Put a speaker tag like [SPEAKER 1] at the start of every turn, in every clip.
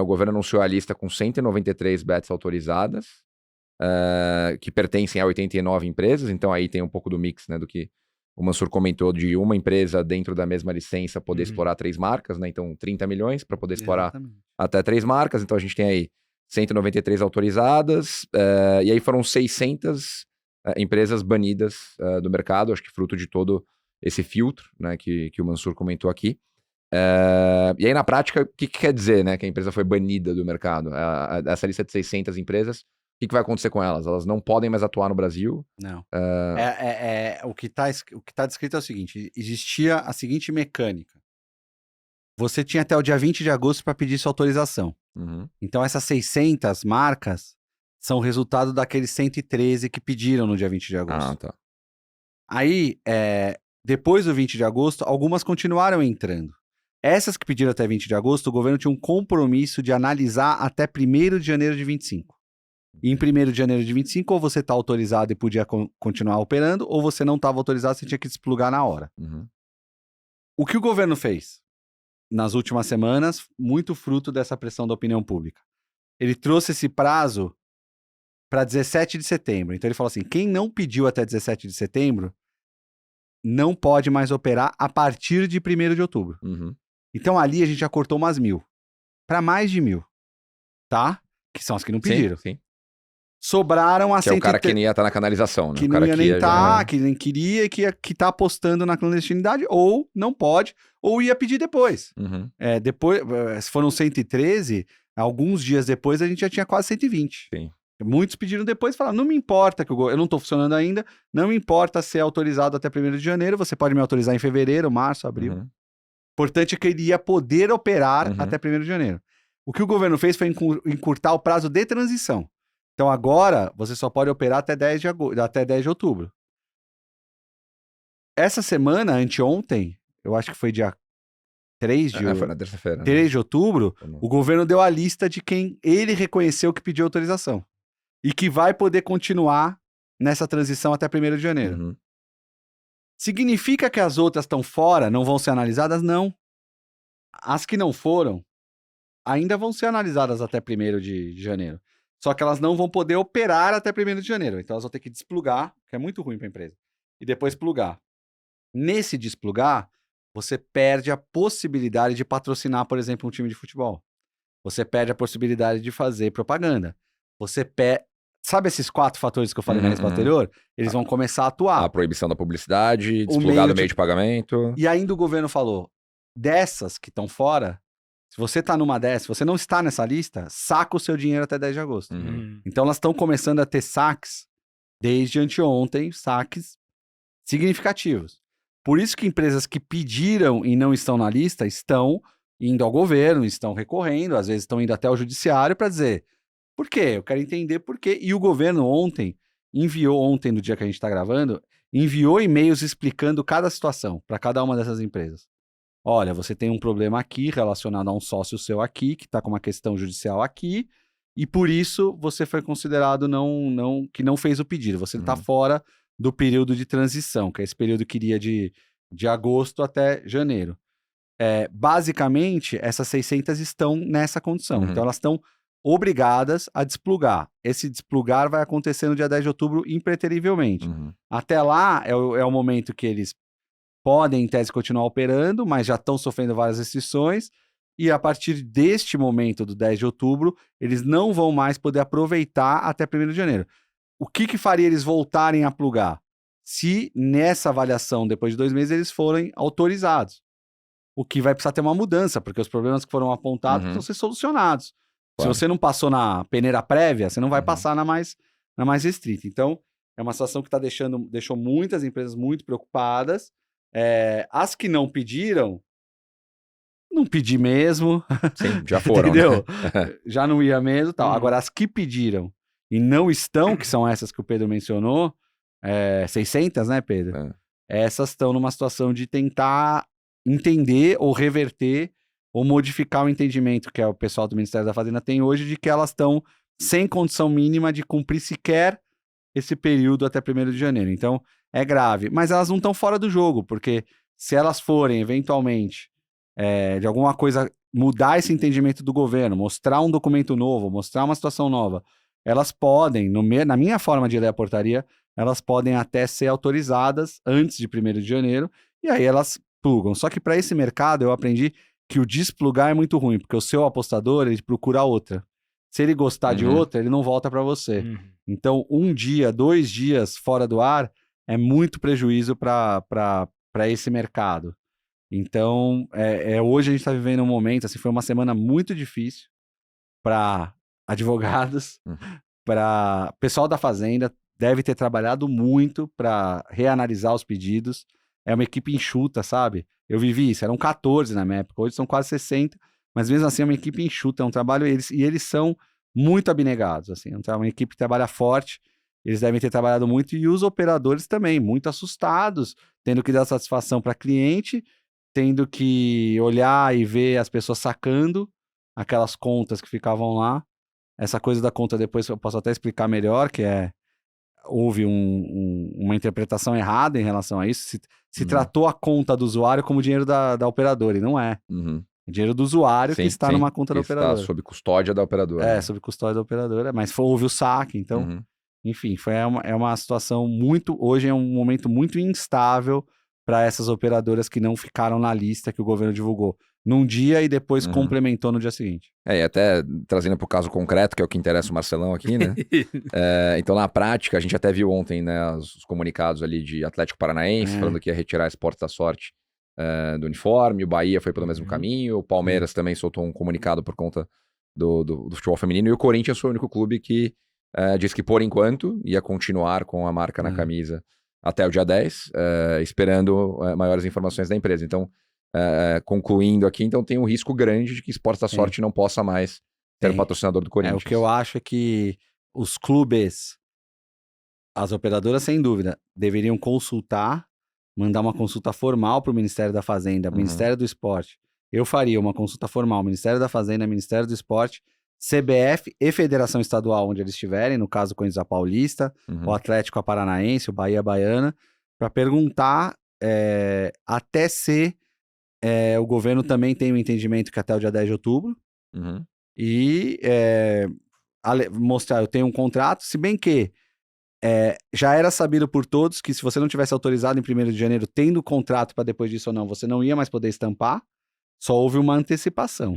[SPEAKER 1] O governo anunciou a lista com 193 bets autorizadas, que pertencem a 89 empresas, então aí tem um pouco do mix, né, do que o Mansur comentou, de uma empresa dentro da mesma licença poder explorar 3 marcas, né, então 30 milhões para poder explorar até 3 marcas, então a gente tem aí 193 autorizadas, e aí foram 600 empresas banidas do mercado, acho que fruto de todo esse filtro, né, que o Mansur comentou aqui. E aí, na prática, o que quer dizer, né, que a empresa foi banida do mercado? Essa lista de 600 empresas, o que vai acontecer com elas? Elas não podem mais atuar no Brasil?
[SPEAKER 2] Não. O que tá descrito é o seguinte: existia a seguinte mecânica. Você tinha até o dia 20 de agosto para pedir sua autorização. Então, essas 600 marcas são resultado daqueles 113 que pediram no dia 20 de agosto.
[SPEAKER 1] Tá.
[SPEAKER 2] Aí, depois do 20 de agosto, algumas continuaram entrando. Essas que pediram até 20 de agosto, o governo tinha um compromisso de analisar até 1º de janeiro de 25. E em 1º de janeiro de 25, ou você está autorizado e podia continuar operando, ou você não estava autorizado, você tinha que desplugar na hora. O que o governo fez nas últimas semanas, muito fruto dessa pressão da opinião pública. Ele trouxe esse prazo para 17 de setembro. Então ele falou assim, quem não pediu até 17 de setembro, não pode mais operar a partir de 1º de outubro. Então ali a gente já cortou umas 1.000. Para mais de 1.000. Tá? Que são as que não pediram.
[SPEAKER 1] Sim.
[SPEAKER 2] Sobraram as
[SPEAKER 1] que é o cara que nem ia estar na canalização, né?
[SPEAKER 2] Que
[SPEAKER 1] o cara
[SPEAKER 2] não ia nem estar, que nem queria e que tá apostando na clandestinidade, ou não pode, ou ia pedir depois. Depois, se foram 113, alguns dias depois a gente já tinha quase 120.
[SPEAKER 1] Sim.
[SPEAKER 2] Muitos pediram depois e falaram, não me importa, que eu não estou funcionando ainda, não me importa ser autorizado até 1º de janeiro, você pode me autorizar em fevereiro, março, abril. Importante é que ele ia poder operar até 1º de janeiro. O que o governo fez foi encurtar o prazo de transição. Então agora, você só pode operar até 10 de outubro. Essa semana, anteontem, eu acho que foi dia 3 de outubro.
[SPEAKER 1] Foi na terça-feira.
[SPEAKER 2] 3 de outubro, o governo deu a lista de quem ele reconheceu que pediu autorização. E que vai poder continuar nessa transição até 1º de janeiro. Significa que as outras estão fora, não vão ser analisadas? Não. As que não foram, ainda vão ser analisadas até 1º de janeiro. Só que elas não vão poder operar até 1º de janeiro. Então elas vão ter que desplugar, que é muito ruim para a empresa. E depois plugar. Nesse desplugar, você perde a possibilidade de patrocinar, por exemplo, um time de futebol. Você perde a possibilidade de fazer propaganda. Sabe esses 4 fatores que eu falei na resposta anterior? Eles vão começar a atuar.
[SPEAKER 1] A proibição da publicidade, desplugar do meio de pagamento.
[SPEAKER 2] E ainda o governo falou, dessas que estão fora, se você tá numa dessas, se você não está nessa lista, saca o seu dinheiro até 10 de agosto. Então elas estão começando a ter saques, desde anteontem, saques significativos. Por isso que empresas que pediram e não estão na lista estão indo ao governo, estão recorrendo, às vezes estão indo até o judiciário para dizer por quê? Eu quero entender por quê. E o governo ontem, no dia que a gente está gravando, enviou e-mails explicando cada situação para cada uma dessas empresas. Olha, você tem um problema aqui relacionado a um sócio seu aqui, que está com uma questão judicial aqui, e por isso você foi considerado que não fez o pedido. Você está fora do período de transição, que é esse período que iria de agosto até janeiro. Basicamente, essas 600 estão nessa condição. Então, elas estão obrigadas a desplugar. Esse desplugar vai acontecer no dia 10 de outubro impreterivelmente. Até lá, é o momento que eles podem, em tese, continuar operando, mas já estão sofrendo várias restrições, e a partir deste momento, do 10 de outubro, eles não vão mais poder aproveitar até 1º de janeiro. O que faria eles voltarem a plugar? Se nessa avaliação, depois de 2 meses, eles forem autorizados. O que vai precisar ter uma mudança, porque os problemas que foram apontados precisam ser solucionados. Claro. Se você não passou na peneira prévia, você não vai passar na mais restrita. Então, é uma situação que deixou muitas empresas muito preocupadas. As que não pediram, não pedi mesmo.
[SPEAKER 1] Sim, já foram.
[SPEAKER 2] Entendeu?
[SPEAKER 1] Né?
[SPEAKER 2] Já não ia mesmo. Tal. Agora, as que pediram e não estão, que são essas que o Pedro mencionou, 600, né, Pedro? Essas estão numa situação de tentar entender ou reverter ou modificar o entendimento que o pessoal do Ministério da Fazenda tem hoje de que elas estão sem condição mínima de cumprir sequer esse período até 1º de janeiro. Então, é grave. Mas elas não estão fora do jogo, porque se elas forem, eventualmente, de alguma coisa, mudar esse entendimento do governo, mostrar um documento novo, mostrar uma situação nova, elas podem, na minha forma de ler a portaria, elas podem até ser autorizadas antes de 1º de janeiro, e aí elas plugam. Só que para esse mercado eu aprendi que o desplugar é muito ruim, porque o seu apostador, ele procura outra. Se ele gostar de outra, ele não volta para você. Então, 1 dia, 2 dias fora do ar é muito prejuízo para esse mercado. Então, hoje a gente está vivendo um momento, assim, foi uma semana muito difícil para advogados, para pessoal da Fazenda, deve ter trabalhado muito para reanalisar os pedidos. É uma equipe enxuta, sabe? Eu vivi isso, eram 14 na minha época, hoje são quase 60, mas mesmo assim é uma equipe enxuta, é um trabalho, eles são muito abnegados, assim, é uma equipe que trabalha forte, eles devem ter trabalhado muito, e os operadores também, muito assustados, tendo que dar satisfação para cliente, tendo que olhar e ver as pessoas sacando aquelas contas que ficavam lá. Essa coisa da conta depois eu posso até explicar melhor, que houve uma interpretação errada em relação a isso. Se tratou a conta do usuário como dinheiro da operadora, e não é. É dinheiro do usuário que está numa conta da operadora.
[SPEAKER 1] Está sob custódia da operadora.
[SPEAKER 2] Sob custódia da operadora, mas houve o saque, então... Enfim, é uma situação hoje é um momento muito instável para essas operadoras que não ficaram na lista que o governo divulgou num dia e depois complementou no dia seguinte.
[SPEAKER 1] E até trazendo para o caso concreto, que é o que interessa o Marcelão aqui, né? Então, na prática, a gente até viu ontem, né, os comunicados ali de Atlético Paranaense, falando que ia retirar Esporte da Sorte do uniforme, o Bahia foi pelo mesmo caminho, o Palmeiras também soltou um comunicado por conta do futebol feminino, e o Corinthians foi o único clube que disse que, por enquanto, ia continuar com a marca na camisa até o dia 10, esperando maiores informações da empresa. Então, concluindo aqui, então tem um risco grande de que Esporte da Sorte não possa mais ser o patrocinador do Corinthians.
[SPEAKER 2] O que eu acho é que os clubes, as operadoras, sem dúvida, deveriam consultar, mandar uma consulta formal para o Ministério da Fazenda, Ministério do Esporte. Eu faria uma consulta formal, Ministério da Fazenda, Ministério do Esporte, CBF e Federação Estadual, onde eles estiverem, no caso o Corinthians a Paulista, o Atlético a Paranaense, o Bahia a Baiana, para perguntar até se o governo também tem um entendimento que até o dia 10 de outubro, e mostrar, eu tenho um contrato, se bem que já era sabido por todos que se você não tivesse autorizado em 1º de janeiro, tendo contrato para depois disso ou não, você não ia mais poder estampar, só houve uma antecipação.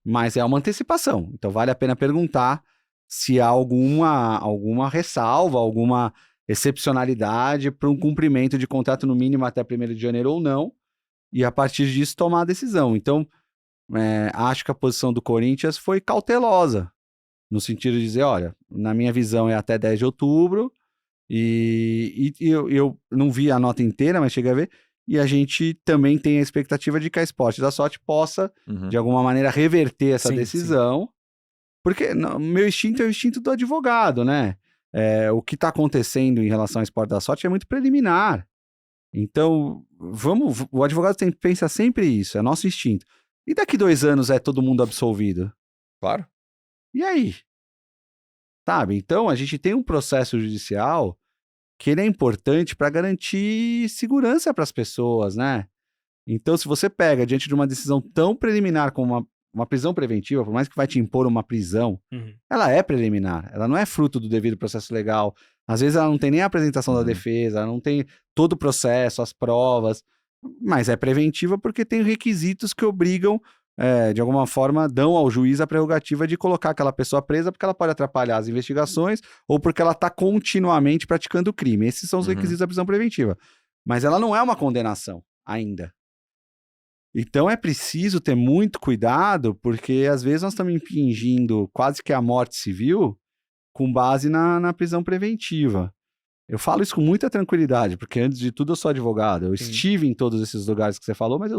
[SPEAKER 2] Mas é uma antecipação, então vale a pena perguntar se há alguma ressalva, alguma excepcionalidade para um cumprimento de contrato no mínimo até 1º de janeiro ou não, e a partir disso tomar a decisão. Então, acho que a posição do Corinthians foi cautelosa, no sentido de dizer, olha, na minha visão é até 10 de outubro, e eu não vi a nota inteira, mas cheguei a ver, e a gente também tem a expectativa de que a Esporte da Sorte possa, de alguma maneira, reverter essa decisão, porque meu instinto é o instinto do advogado, né? O que está acontecendo em relação ao Esporte da Sorte é muito preliminar. Então, o advogado pensa sempre isso, é nosso instinto. E daqui 2 anos é todo mundo absolvido?
[SPEAKER 1] Claro.
[SPEAKER 2] E aí? Sabe? Então, a gente tem um processo judicial que ele é importante para garantir segurança para as pessoas, né? Então, se você pega diante de uma decisão tão preliminar como uma prisão preventiva, por mais que vai te impor uma prisão, ela é preliminar, ela não é fruto do devido processo legal. Às vezes ela não tem nem a apresentação da defesa, ela não tem todo o processo, as provas, mas é preventiva porque tem requisitos que obrigam, de alguma forma, dão ao juiz a prerrogativa de colocar aquela pessoa presa porque ela pode atrapalhar as investigações ou porque ela está continuamente praticando o crime. Esses são os requisitos da prisão preventiva. Mas ela não é uma condenação ainda. Então é preciso ter muito cuidado, porque às vezes nós estamos impingindo quase que a morte civil com base na prisão preventiva. Eu falo isso com muita tranquilidade, porque antes de tudo eu sou advogado. Eu estive em todos esses lugares que você falou, mas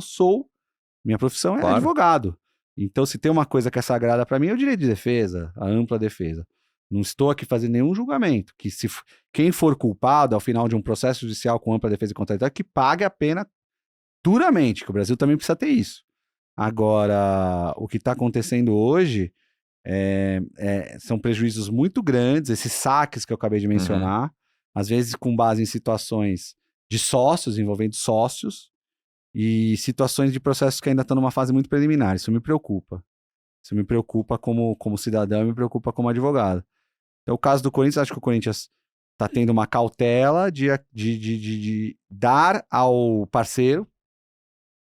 [SPEAKER 2] minha profissão é advogado. Então, se tem uma coisa que é sagrada para mim, é o direito de defesa, a ampla defesa. Não estou aqui fazendo nenhum julgamento. Que quem for culpado ao final de um processo judicial com ampla defesa e contraditória, que pague a pena duramente, que o Brasil também precisa ter isso. Agora, o que está acontecendo hoje são prejuízos muito grandes, esses saques que eu acabei de mencionar, às vezes com base em situações de sócios, envolvendo sócios, e situações de processos que ainda estão numa fase muito preliminar. Isso me preocupa. Isso me preocupa como cidadão e me preocupa como advogado. Então, o caso do Corinthians, acho que o Corinthians está tendo uma cautela de dar ao parceiro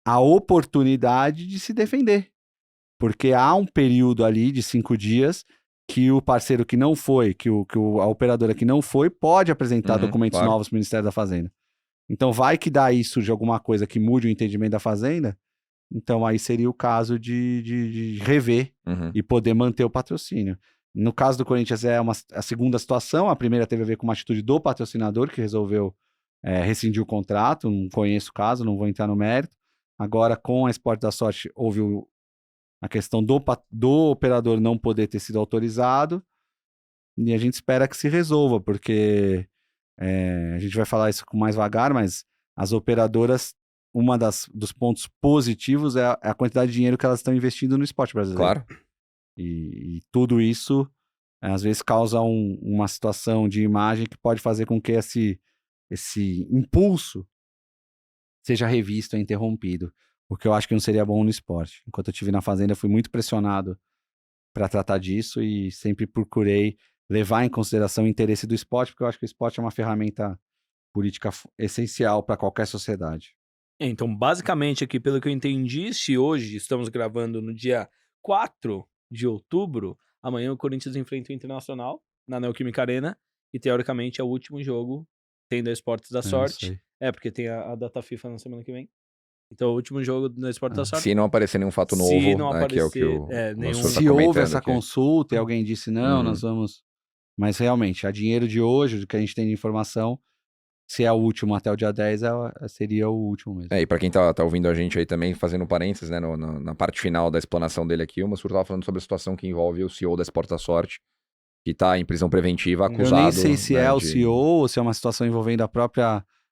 [SPEAKER 2] a oportunidade de se defender. Porque há um período ali de 5 dias que o parceiro que não foi, a operadora que não foi, pode apresentar documentos novos para o Ministério da Fazenda. Então, vai que daí surge alguma coisa que mude o entendimento da Fazenda, então aí seria o caso de rever e poder manter o patrocínio. No caso do Corinthians é a segunda situação, a primeira teve a ver com uma atitude do patrocinador que resolveu rescindir o contrato, não conheço o caso, não vou entrar no mérito. Agora, com a Esporte da Sorte, houve a questão do operador não poder ter sido autorizado, e a gente espera que se resolva, porque a gente vai falar isso com mais vagar, mas as operadoras, dos pontos positivos é a quantidade de dinheiro que elas estão investindo no esporte brasileiro.
[SPEAKER 1] Claro.
[SPEAKER 2] E tudo isso, às vezes, causa uma situação de imagem que pode fazer com que esse impulso seja revisto e interrompido. O que eu acho que não seria bom no esporte. Enquanto eu estive na Fazenda, eu fui muito pressionado para tratar disso e sempre procurei levar em consideração o interesse do esporte, porque eu acho que o esporte é uma ferramenta política essencial para qualquer sociedade.
[SPEAKER 3] Então, basicamente, aqui, pelo que eu entendi, se hoje estamos gravando no dia 4 de outubro, amanhã o Corinthians enfrenta o Internacional na Neoquímica Arena e, teoricamente, é o último jogo, tendo a Esportes da Sorte. Porque tem a data FIFA na semana que vem. Então, o último jogo da Esportes da Sorte.
[SPEAKER 1] Se não aparecer nenhum fato novo,
[SPEAKER 3] se não aparecer,
[SPEAKER 1] que é o que o
[SPEAKER 3] nenhum...
[SPEAKER 2] Se houve essa consulta e alguém disse não, nós vamos... Mas, realmente, a dinheiro de hoje, do que a gente tem de informação, se é o último até o dia 10, seria o último mesmo.
[SPEAKER 1] E para quem tá ouvindo a gente aí também, fazendo parênteses, né, na parte final da explanação dele aqui, o Mansur tava falando sobre a situação que envolve o CEO da Esporte da Sorte, que tá em prisão preventiva, acusado...
[SPEAKER 2] Eu nem sei se é o CEO ou se é uma situação envolvendo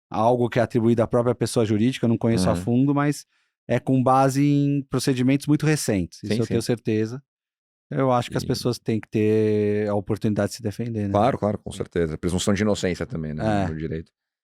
[SPEAKER 2] algo que é atribuído à própria pessoa jurídica, eu não conheço a fundo, mas é com base em procedimentos muito recentes, isso eu tenho certeza. Eu acho que as pessoas têm que ter a oportunidade de se defender, né?
[SPEAKER 1] Claro, com certeza. Presunção de inocência também, né, no direito.